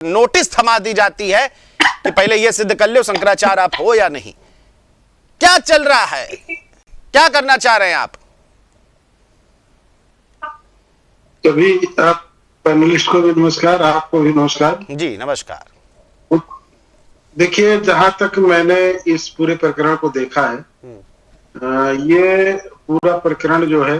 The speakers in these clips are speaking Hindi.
नोटिस थमा दी जाती है कि पहले यह सिद्ध कर लो शंकराचार्य आप हो या नहीं। क्या चल रहा है, क्या करना चाह रहे हैं आप? तभी आप पैनलिस्ट को भी नमस्कार, आपको भी नमस्कार। जी नमस्कार। देखिए, जहां तक मैंने इस पूरे प्रकरण को देखा है, ये पूरा प्रकरण जो है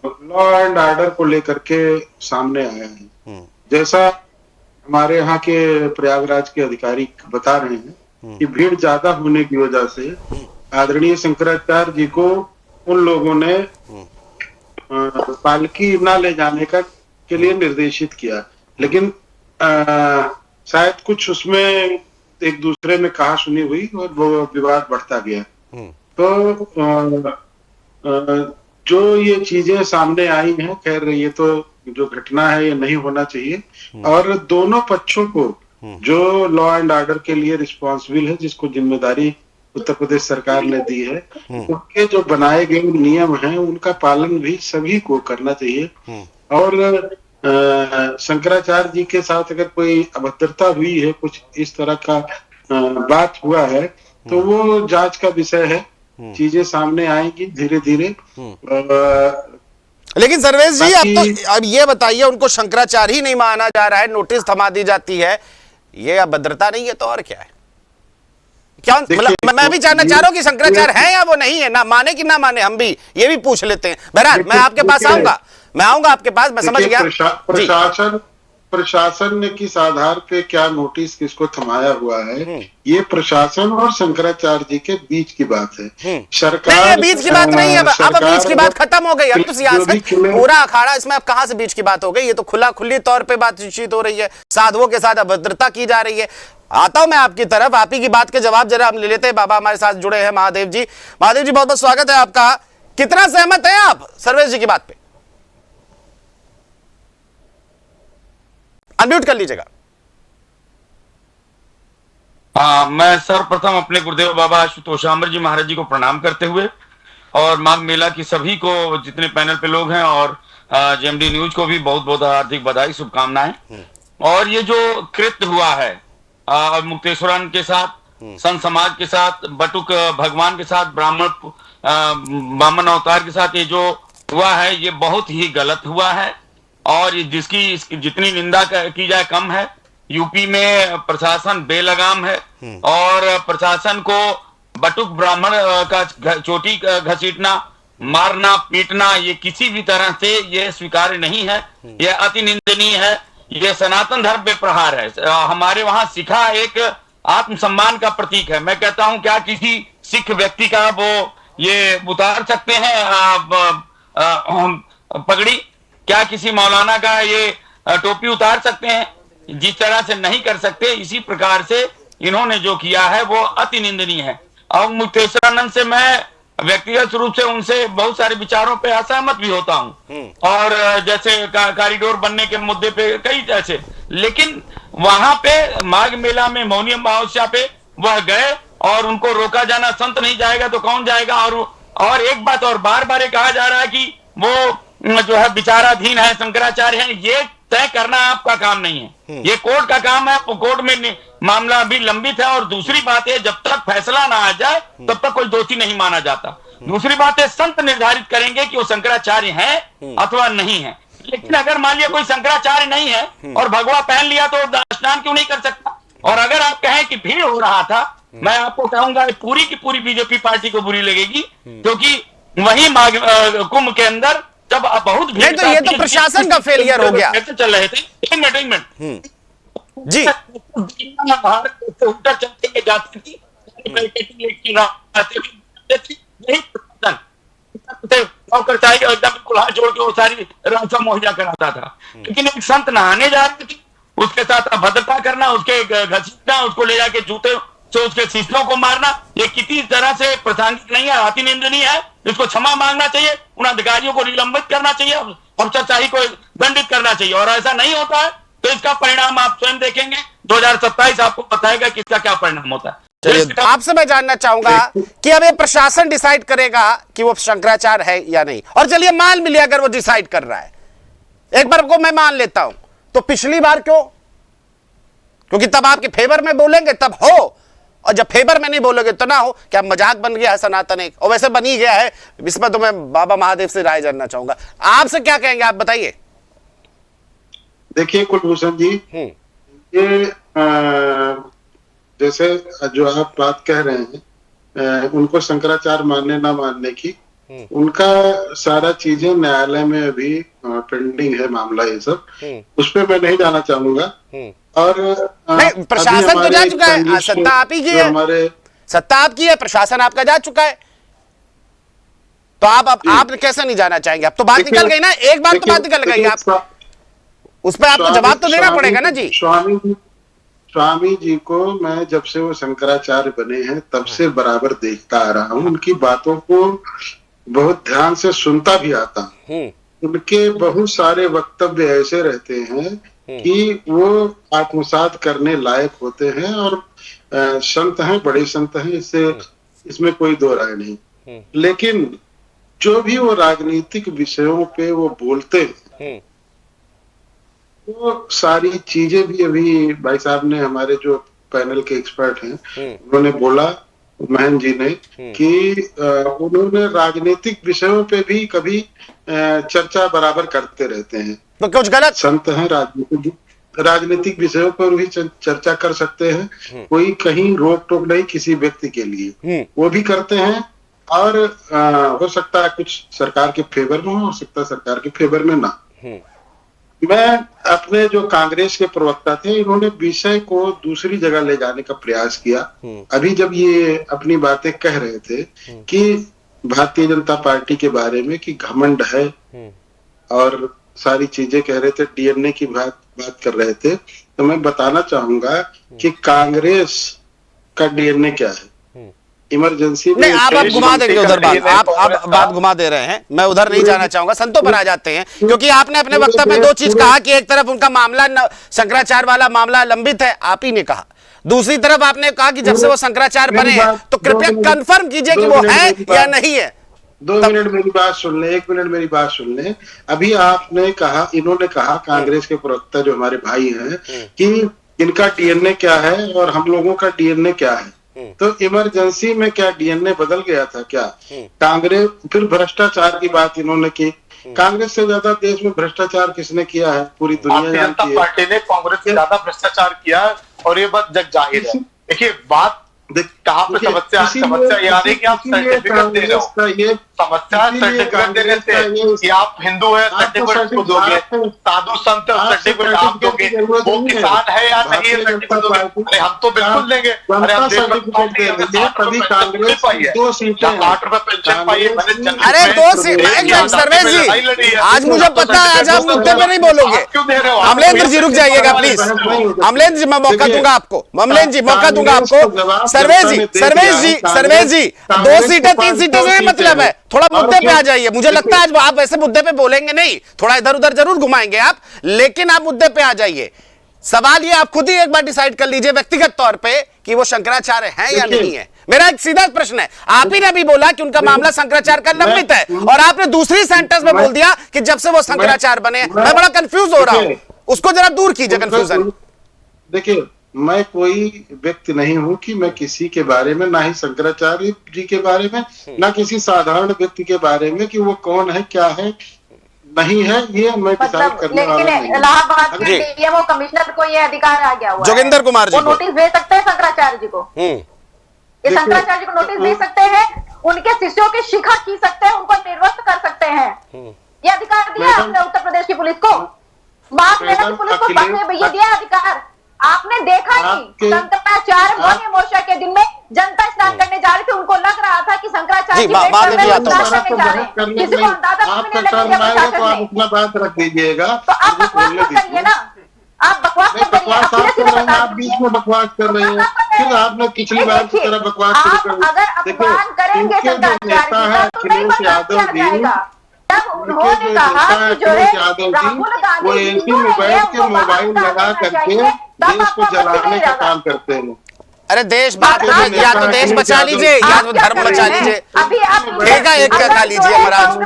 लॉ एंड ऑर्डर को लेकर के सामने आया है। जैसा हमारे यहाँ के प्रयागराज के अधिकारी बता रहे हैं कि भीड़ ज्यादा होने की वजह से आदरणीय शंकराचार्य जी को उन लोगों ने पालकी न ले जाने का के लिए निर्देशित किया, लेकिन शायद कुछ उसमें एक दूसरे में कहा सुनी हुई और वो विवाद बढ़ता गया। तो जो ये चीजें सामने आई हैं, खैर ये तो जो घटना है ये नहीं होना चाहिए, और दोनों पक्षों को जो लॉ एंड ऑर्डर के लिए रिस्पॉन्सिबल है, जिसको जिम्मेदारी उत्तर प्रदेश सरकार ने दी है, उनके जो बनाए गए नियम हैं उनका पालन भी सभी को करना चाहिए। और शंकराचार्य जी के साथ अगर कोई अभद्रता हुई है, कुछ इस तरह का बात हुआ है, तो वो जांच का विषय है। चीजें सामने आएंगी धीरे धीरे। लेकिन सर्वेश जी अब ये बताइए, उनको शंकराचार्य ही नहीं माना जा रहा है, नोटिस थमा दी जाती है, ये अभद्रता नहीं है तो और क्या है? क्या मतलब मैं भी जानना चाह रहा हूं कि शंकराचार्य है या वो नहीं है, ना माने कि ना माने, हम भी ये भी पूछ लेते हैं। बहरहाल मैं आपके पास आऊंगा, मैं आऊंगा आपके पास, मैं समझ गया। प्रशासन ने किस आधार पे क्या नोटिस किसको थमाया हुआ है, ये प्रशासन और शंकराचार्य जी के बीच की बात है। सरकार नहीं, बीच की बात नहीं है, अब बीच की बात खत्म हो गई। अब तो सियासत पूरा अखाड़ा, इसमें अब कहां से बीच की बात हो गई? ये तो खुली तौर पे बातचीत हो रही है, साधुओं के साथ अभद्रता की जा रही है। आता हूं मैं आपकी तरफ, आप ही की बात के जवाब जरा हम ले लेते हैं। बाबा हमारे साथ जुड़े हैं, महादेव जी। महादेव जी बहुत बहुत स्वागत है आपका। कितना सहमत है आप सर्वेश जी की बात पे? अनम्यूट कर लीजिएगा। मैं सर्वप्रथम अपने गुरुदेव बाबा आशुतोषामृत जी महाराज जी को प्रणाम करते हुए और माघ मेला की सभी को, जितने पैनल पे लोग हैं, और जेएमडी न्यूज को भी बहुत बहुत हार्दिक बधाई, शुभकामनाएं। और ये जो कृत्य हुआ है मुक्तेश्वरन के साथ, संत समाज के साथ, बटुक भगवान के साथ, ब्राह्मण अवतार के साथ, ये जो हुआ है ये बहुत ही गलत हुआ है, और जिसकी जितनी निंदा की जाए कम है। यूपी में प्रशासन बेलगाम है, और प्रशासन को बटुक ब्राह्मण का चोटी घसीटना, मारना, पीटना, ये किसी भी तरह से ये स्वीकार्य नहीं है, ये अति निंदनीय है, ये सनातन धर्म पे प्रहार है। हमारे वहां सिखा एक आत्मसम्मान का प्रतीक है। मैं कहता हूं, क्या किसी सिख व्यक्ति का वो ये उतार सकते हैं पगड़ी? क्या किसी मौलाना का ये टोपी उतार सकते हैं? जिस तरह से नहीं कर सकते, इसी प्रकार से इन्होंने जो किया है वो अति निंदनीय है। और मुक्तेश्वरानंद से मैं व्यक्तिगत रूप से उनसे बहुत सारे विचारों पे असहमत भी होता हूं, और जैसे कॉरिडोर बनने के मुद्दे पे कई जैसे, लेकिन वहां पे माघ मेला में मौनी अमावस्या पे वह गए और उनको रोका जाना, संत नहीं जाएगा तो कौन जाएगा? और एक बात और, बार बार कहा जा रहा है कि वो जो है विचाराधीन है, शंकराचार्य है, ये तय करना आपका काम नहीं है, ये कोर्ट का काम है। कोर्ट में मामला अभी लंबित है। और दूसरी बात है, जब तक फैसला ना आ जाए तब तक कोई दोषी नहीं माना जाता। दूसरी बात है, संत निर्धारित करेंगे कि वो शंकराचार्य है अथवा नहीं है। लेकिन अगर मान लिया कोई शंकराचार्य नहीं है और भगवा पहन लिया तो स्नान क्यों नहीं कर सकता? और अगर आप कहें कि भीड़ हो रहा था, मैं आपको कहूंगा पूरी की पूरी बीजेपी पार्टी को बुरी लगेगी, क्योंकि वही कुंभ के अंदर जब बहुत भीड़, नहीं तो ये तो प्रशासन का फेलियर हो गया। चल रहे थे, एक मिनट जी, उल्टा चलते जाती थी, बिल्कुल हाथ जोड़ के वो सारी रास्ता मुहैया कराता था। लेकिन एक संत नहाने जा रहे थे, उसके साथ अभद्रता करना, उसके घसीटना, उसको ले जाके जूते से उसके शिष्यों को मारना, ये किसी तरह से प्रासंगिक नहीं है, अति निंदनीय है। इसको क्षमा मांगना चाहिए, उन अधिकारियों को निलंबित करना चाहिए, अफसरशाही को दंडित करना चाहिए। और ऐसा नहीं होता है तो इसका परिणाम आप स्वयं देखेंगे। 2027 आपको बताएगा कि इसका क्या परिणाम होता है। आपसे मैं जानना चाहूंगा कि अब ये प्रशासन डिसाइड करेगा कि वो शंकराचार्य है या नहीं। और चलिए मान भी लिया अगर वो डिसाइड कर रहा है, एक बार को मैं मान लेता हूं, तो पिछली बार क्यों क्योंकि तब आपके फेवर में बोलेंगे तब हो, और जब फेवर में नहीं बोलोगे तो ना हो। क्या मजाक बन गया है सनातन एक, और वैसे बन ही गया है। इसमें तो मैं बाबा महादेव से राय जानना चाहूंगा, आपसे क्या कहेंगे, आप बताइए। देखिए कुलभूषण जी, ये जैसे जो आप बात कह रहे हैं, उनको शंकराचार्य मानने ना मानने की, उनका सारा चीजें न्यायालय में अभी पेंडिंग है मामला, ये सब उस पर मैं नहीं जाना चाहूंगा। और नहीं, प्रशासन तो जा चुका है, सत्ता आप ही की है, हमारे सत्ता आपकी है, प्रशासन आपका जा चुका है, तो आप कैसे नहीं जाना चाहेंगे? अब तो बात निकल गई ना, एक बार तो बात निकल गई, आप उस पर आपको जवाब तो देना पड़ेगा ना जी। स्वामी जी को मैं जब से वो शंकराचार्य बने हैं तब से बराबर देखता आ रहा हूँ, उनकी बातों को बहुत ध्यान से सुनता भी आता हूँ। उनके बहुत सारे वक्तव्य ऐसे रहते हैं कि वो आत्मसात करने लायक होते हैं, और संत हैं, बड़े संत हैं, इसमें कोई दो राय नहीं। लेकिन जो भी वो राजनीतिक विषयों पे वो बोलते हैं, वो सारी चीजें भी अभी भाई साहब ने, हमारे जो पैनल के एक्सपर्ट हैं, उन्होंने बोला, महन जी ने, कि उन्होंने राजनीतिक विषयों पे भी कभी चर्चा बराबर करते रहते हैं। तो कुछ गलत संत हैं, राजनीतिक विषयों पर भी चर्चा कर सकते हैं, कोई कहीं रोक टोक नहीं किसी व्यक्ति के लिए, वो भी करते हैं। और हो सकता है कुछ सरकार के फेवर में हो सकता है सरकार के फेवर में ना। मैं अपने जो कांग्रेस के प्रवक्ता थे, इन्होंने विषय को दूसरी जगह ले जाने का प्रयास किया। अभी जब ये अपनी बातें कह रहे थे कि भारतीय जनता पार्टी के बारे में कि घमंड है और सारी चीजें कह रहे थे, डीएनए की बात कर रहे थे, तो मैं बताना चाहूंगा कि कांग्रेस का डीएनए क्या है। इमरजेंसी नहीं, आप घुमा देंगे उधर बात, आप बात घुमा दे रहे हैं, मैं उधर नहीं जाना चाहूंगा, संतों पर आ जाते हैं। क्योंकि आपने अपने वक्तव्य में दो चीज कहा कि एक तरफ उनका मामला शंकराचार्य वाला मामला लंबित है, आप ही ने कहा, दूसरी तरफ आपने कहा कि जब से वो शंकराचार्य बने हैं तो कृपया कंफर्म कीजिए कि वो है या नहीं है। 2 मिनट मेरी बात सुन ले, 1 मिनट मेरी बात सुन ले। अभी आपने कहा, इन्होंने कहा, कांग्रेस के प्रवक्ता जो हमारे भाई हैं, कि इनका डीएनए क्या है और हम लोगों का डीएनए क्या है। तो इमरजेंसी में क्या डीएनए बदल गया था क्या? कांग्रेस, फिर भ्रष्टाचार की बात इन्होंने की। कांग्रेस से ज्यादा देश में भ्रष्टाचार किसने किया है? पूरी दुनिया जानती है। पार्टी ने कांग्रेस से ज्यादा भ्रष्टाचार किया, और ये बात जग जाहिर है। देखिए बात कहाँ पे समस्या ये आ रही कि आप सर्टिफिकेट दे रहे हो, समस्या सर्टिफिकेट देने से कि आप हिंदू है सर्टिफिकेट को दोगे, साधु संत सर्टिफिकेट आप दोगे, वो किसान है या नहीं है सर्टिफिकेट दोगे? अरे हम तो बिल्कुल देंगे। अरे हम कभी कांग्रेस 2 सीटें 8 रुपए पेंशन पाइए। अरे 2 सीटें, सर्वेश जी आज मुझे पता है आज आप मुद्दे पे नहीं बोलोगे। क्यों दे रहे हो? अमलेंद्र जी रुक जाइएगा प्लीज, अमलेंद्र जी मैं मौका दूंगा आपको, अमलेंद्र जी मौका दूंगा आपको। सर्वेश जी 2 सीटें 3 सीटें से मतलब है, थोड़ा मुद्दे पे आ जाइए। मुझे लगता है आज आप ऐसे मुद्दे पे बोलेंगे नहीं, थोड़ा इधर उधर जरूर घुमाएंगे आप, लेकिन आप मुद्दे पे आ जाइए। सवाल ये आप खुद ही एक बार डिसाइड कर लीजिए व्यक्तिगत तौर पे कि वो शंकराचार्य है या नहीं है। मेरा एक सीधा प्रश्न है, आप ही ने अभी बोला कि उनका मामला शंकराचार्य का लंबित है, और आपने दूसरी सेंटेंस में बोल दिया कि जब से वो शंकराचार्य बने। मैं बड़ा कंफ्यूज हो रहा हूं, उसको जरा दूर कीजिए कंफ्यूजन। देखिए मैं कोई व्यक्ति नहीं हूं कि मैं किसी के बारे में, ना ही शंकराचार्य जी के बारे में, ना किसी साधारण व्यक्ति के बारे में कि वो कौन है क्या है नहीं है, ये मैं डिसाइड करने वाला नहीं। लेकिन इलाहाबाद के डीएमओ कमिश्नर को ये अधिकार आ गया हुआ जोगिंदर कुमार जी वो नोटिस भेज सकते हैं शंकराचार्य जी को, ये शंकराचार्य जी को नोटिस भेज सकते हैं, उनके शिष्यों की शिखा की सकते हैं, उनको निर्वस्त कर सकते हैं। ये अधिकार दिया आपने उत्तर प्रदेश की पुलिस को, माफ लेना की पुलिस को ये दिया अधिकार। आपने देखा नहीं शंकराचार्य मौनी अमावस्या के दिन में जनता स्नान करने जा रहे थे, उनको लग रहा था कि शंकराचार्य जी किसी को अंदाजा आपका टर्न आएगा तो आप अपना बात रख दीजिएगा। तो आप बकवास मत करिए ना, आप बकवास मत करिए, आप बीच में बकवास कर रहे हैं, फिर आपने पिछली बार की तरह बकवास शुरू कर दी। अगर अपमान करेंगे शंकराचार्य तो अखिलेश यादव जी, तब उन्होंने कहा कि जो है राहुल गांधी वो एसी में बैठ के मोबाइल लगा करके देश को जलाने का काम करते हैं। अरे देश बात या तो देश बचा लीजिए या तो धर्म बचा लीजिए, एक का खा लीजिए महाराज।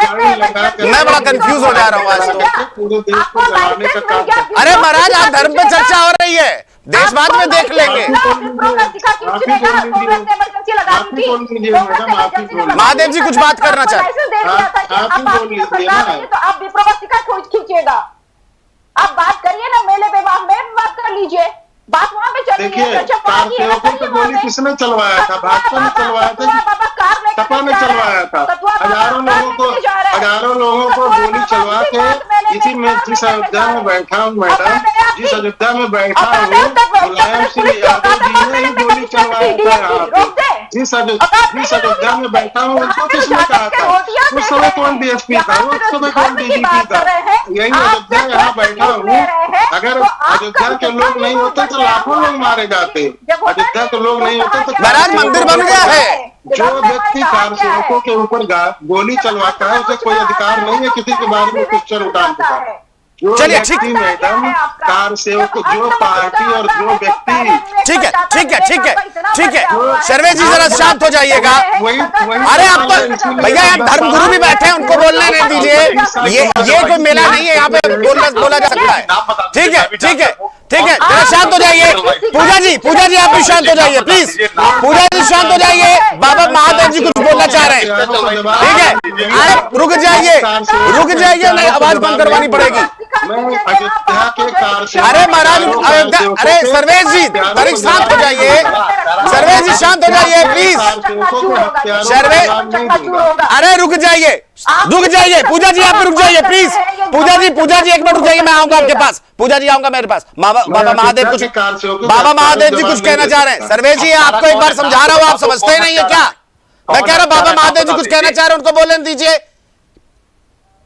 मैं बड़ा कंफ्यूज हो जा रहा हूँ आज तो। पूरे देश को जलाने का काम। अरे महाराज आज धर्म पे चर्चा हो रही है, देशवाद में देख लेंगे। महादेव जी कुछ बात करना चाहते, आप विप्रो का शिखा खींचिएगा, आप बात करिए ना, मेले विवाह में बात कर लीजिए, बात वहां पे चल रही है। कार सेवकों पे गोली किसने चलवाया था? भाजपा ने चलवाया था, सपा ने चलवाया था। हजारों लोगों को गोली चलवा के इसी में जिस अयोध्या में बैठा हूँ मैडम, जिस अयोध्या में बैठा हूँ, मुलायम सिंह यादव जी ने ही गोली चलवाया था यहाँ पे। जिस अयोध्या में बैठा हूँ उनको किसने कहा था? उस समय कौन डीएसपी था, उस समय कौन डीजीपी था? यही अयोध्या यहाँ बैठा हूँ। अगर अयोध्या के लोग नहीं होते तो लाखों लोग मारे जाते। अयोध्या के लोग नहीं होते तो महाराज मंदिर बन गया है। जो व्यक्ति कार सेवकों के ऊपर गोली चलवाता है उसे कोई अधिकार नहीं है किसी के बारे में क्वेश्चन उठाने का। चलिए ठीक है मैडम, कार सेवक जो पार्टी और जो व्यक्ति, ठीक है ठीक है ठीक है ठीक है, सर्वे जी जरा शांत हो जाइएगा। अरे आप तो भैया यहाँ धर्मगुरु भी बैठे हैं, उनको बोलने नहीं दीजिए। ये कोई मेला नहीं है, यहाँ पे बोला जा सकता है। ठीक है ठीक है ठीक है, जरा शांत हो जाइए। पूजा जी आप भी शांत हो जाइए प्लीज। पूजा जी शांत हो जाइए, बाबा महादेव जी कुछ बोलना चाह रहे हैं। ठीक है, आप रुक जाइए, नहीं आवाज बंद करवानी पड़ेगी। अरे महाराज अयोध्या, अरे सर्वेश जी तरीक शांत हो जाइए, सर्वेश जी शांत हो जाइए प्लीज। सर्वेश, अरे रुक जाइए, पूजा जी आप भी रुक जाइए प्लीज। पूजा जी एक मिनट रुक जाइए, मैं आऊंगा आपके पास। पूजा जी आऊंगा मेरे पास। बाबा महादेव जी कुछ कहना चाह रहे हैं। सर्वेश जी आपको एक बार समझा रहा हूं, आप समझते ही नहीं है क्या? मैं कह रहा हूं बाबा महादेव जी कुछ कहना चाह रहे हैं, उनको बोलने दीजिए।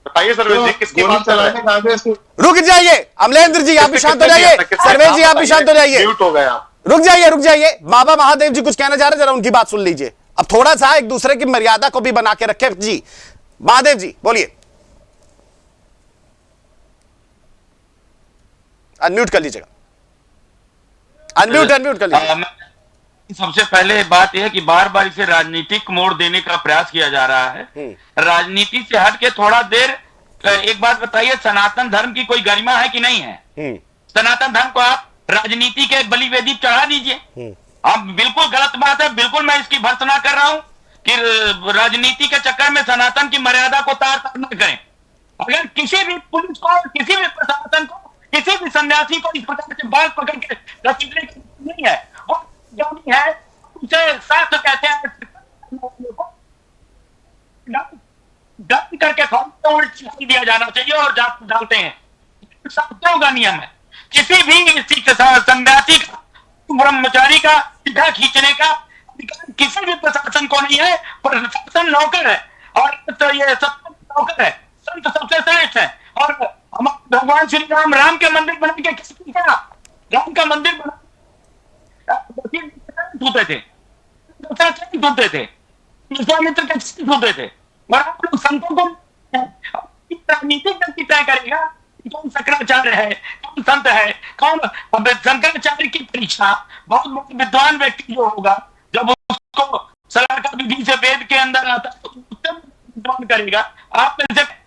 बताइए सर्वेश जी, किसकी बात कर रहे हैं? रुक जाइए अमलेंद्र जी, आप भी शांत हो जाइए। सर्वेश जी आप भी शांत हो जाइए, रुक जाइए। बाबा महादेव जी कुछ कहना चाह रहे हैं, जरा उनकी बात सुन लीजिए। अब थोड़ा सा एक दूसरे की मर्यादा को भी बना के रखे जी। महादेव जी बोलिए, अनम्यूट कर लीजिएगा, अनम्यूट कर लीजिए। सबसे पहले बात यह है कि बार बार इसे राजनीतिक मोड़ देने का प्रयास किया जा रहा है। राजनीति से हट के थोड़ा देर एक बात बताइए, सनातन धर्म की कोई गरिमा है कि नहीं है? सनातन धर्म को आप राजनीति के बलिवेदी चढ़ा दीजिए। अब बिल्कुल गलत बात है, बिल्कुल मैं इसकी भर्त्सना कर रहा हूं कि राजनीति के चक्कर में सनातन की मर्यादा को तार न करें। अगर किसी भी पुलिस को, किसी भी प्रशासन को, किसी भी सन्यासी को इस प्रकार से बाल पकड़ के रखने की नहीं है, वो जानी है, उसे शास्त्र कहते हैं डर करके उल्ट दिया जाना चाहिए और डालते हैं। शास्त्रों का नियम है, किसी भी सन्यासी का, ब्रह्मचारी का सीधा खींचने का किसी भी प्रशासन को नहीं है। प्रशासन नौकर है और तो ये सब नौकर है, संत सबसे श्रेष्ठ है। और हमारे भगवान श्री राम के मंदिर बना के किसने क्या? राम का मंदिर बना धोते थे, धोते थे, विश्वामित्र के धोते थे। और आप लोग संतों को राजनीतिक गलती तय करेगा कौन शंकराचार्य है, कौन संत है, कौन? शंकराचार्य की परीक्षा बहुत विद्वान व्यक्ति जो होगा, जब उसको सलाहकार विधि से वेद के अंदर आता है तो उत्तम विद्वान करेगा। आप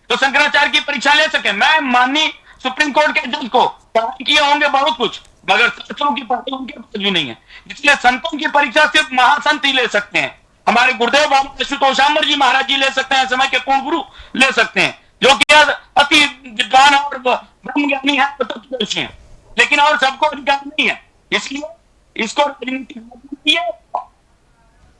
तो शंकराचार्य की परीक्षा ले सके। मैं माननीय सुप्रीम कोर्ट के जज को पढ़ाई किए होंगे बहुत कुछ, मगर शास्त्रों की पढ़ाई उनके पास भी नहीं है। इसलिए संतों की परीक्षा सिर्फ महासंत ही ले सकते हैं। हमारे गुरुदेव बाबा आशुतोषाम्बर जी महाराज जी ले सकते हैं, समय के पूर्ण गुरु ले सकते हैं, जो कि अति विद्वान और ब्रह्मज्ञानी है, तत्वदर्शी है, लेकिन और सबको अधिकार नहीं है। इसलिए इसको राजनीति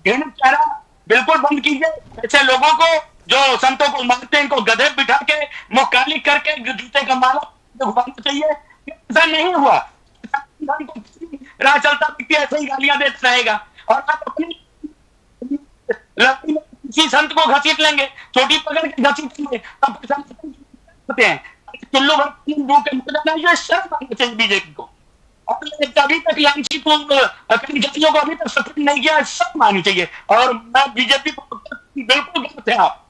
चेहरा बिल्कुल बंद कीजिए। ऐसे लोगों को जो संतों को मारते हैं, इनको गधे बिठा के मुंह काली करके जूते का माला घुमाना चाहिए। ऐसा नहीं हुआ, राह चलता व्यक्ति ऐसे ही गालियां देता रहेगा और आप अपनी किसी संत को घसीट लेंगे, छोटी पकड़ के घसीट लेंगे, तब होते हैं चुल्लू भर शर्म आनी चाहिए बीजेपी को। और अभी तक लांछित जातियों को अभी तक सफल नहीं किया, शर्म आनी चाहिए। और मैं बीजेपी को बिल्कुल गलत है, आप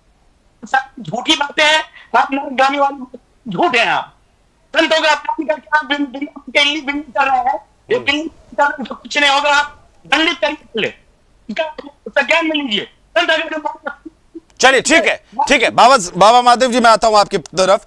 झूठी बातें हैं, आप गाने वाले झूठ हैं। आप संतों का अपमान करके आप बिल्ली कर रहे हैं, ये बिल्ली तो कुछ नहीं होगा। आप दंडित करिए, इसका ज्ञान में लीजिए। चलिए ठीक है बाबा महादेव जी, मैं आता हूं आपकी तरफ।